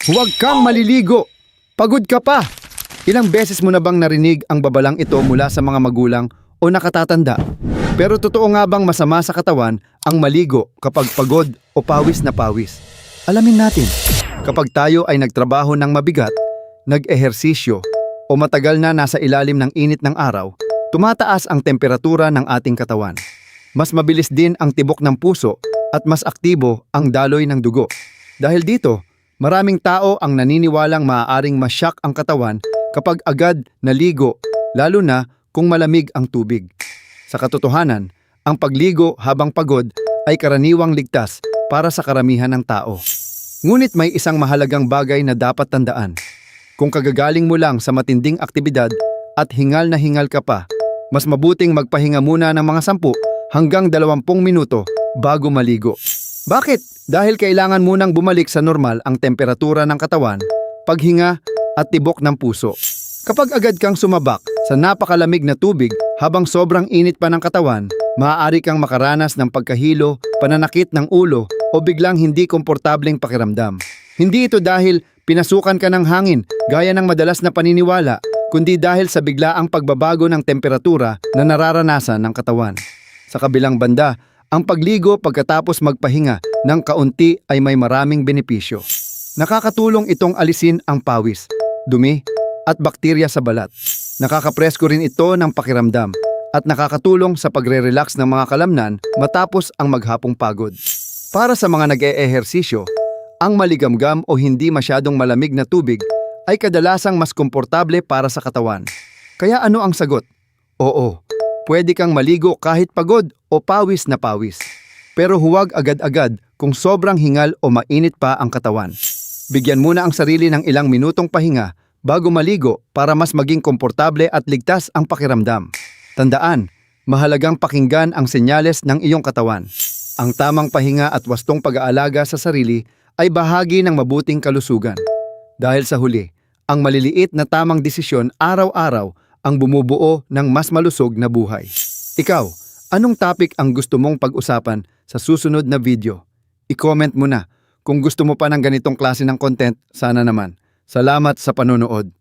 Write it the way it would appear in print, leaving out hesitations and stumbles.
Huwag kang maliligo! Pagod ka pa! Ilang beses mo na bang narinig ang babalang ito mula sa mga magulang o nakatatanda? Pero totoo nga bang masama sa katawan ang maligo kapag pagod o pawis na pawis? Alamin natin. Kapag tayo ay nagtrabaho ng mabigat, nag-ehersisyo, o matagal na nasa ilalim ng init ng araw, tumataas ang temperatura ng ating katawan. Mas mabilis din ang tibok ng puso at mas aktibo ang daloy ng dugo. Dahil dito, maraming tao ang naniniwalang maaaring ma-shock ang katawan kapag agad naligo, lalo na kung malamig ang tubig. Sa katotohanan, ang pagligo habang pagod ay karaniwang ligtas para sa karamihan ng tao. Ngunit may isang mahalagang bagay na dapat tandaan. Kung kagagaling mo lang sa matinding aktibidad at hingal na hingal ka pa, mas mabuting magpahinga muna ng mga 10 hanggang 20 minuto bago maligo. Bakit? Dahil kailangan munang bumalik sa normal ang temperatura ng katawan, paghinga at tibok ng puso. Kapag agad kang sumabak sa napakalamig na tubig habang sobrang init pa ng katawan, maaari kang makaranas ng pagkahilo, pananakit ng ulo o biglang hindi komportableng pakiramdam. Hindi ito dahil pinasukan ka ng hangin gaya ng madalas na paniniwala, kundi dahil sa biglaang pagbabago ng temperatura na nararanasan ng katawan. Sa kabilang banda, ang pagligo pagkatapos magpahinga ng kaunti ay may maraming benepisyo. Nakakatulong itong alisin ang pawis, dumi at bakterya sa balat. Nakakapresko rin ito ng pakiramdam at nakakatulong sa pagre-relax ng mga kalamnan matapos ang maghapong pagod. Para sa mga nag-eehersisyo, ang maligamgam o hindi masyadong malamig na tubig ay kadalasang mas komportable para sa katawan. Kaya ano ang sagot? Oo, pwede kang maligo kahit pagod o pawis na pawis. Pero huwag agad-agad kung sobrang hingal o mainit pa ang katawan. Bigyan muna ang sarili ng ilang minutong pahinga bago maligo para mas maging komportable at ligtas ang pakiramdam. Tandaan, mahalagang pakinggan ang senyales ng iyong katawan. Ang tamang pahinga at wastong pag-aalaga sa sarili ay bahagi ng mabuting kalusugan. Dahil sa huli, ang maliliit na tamang desisyon araw-araw ang bumubuo ng mas malusog na buhay. Ikaw, anong topic ang gusto mong pag-usapan sa susunod na video? I-comment mo na. Kung gusto mo pa ng ganitong klase ng content, sana naman. Salamat sa panonood.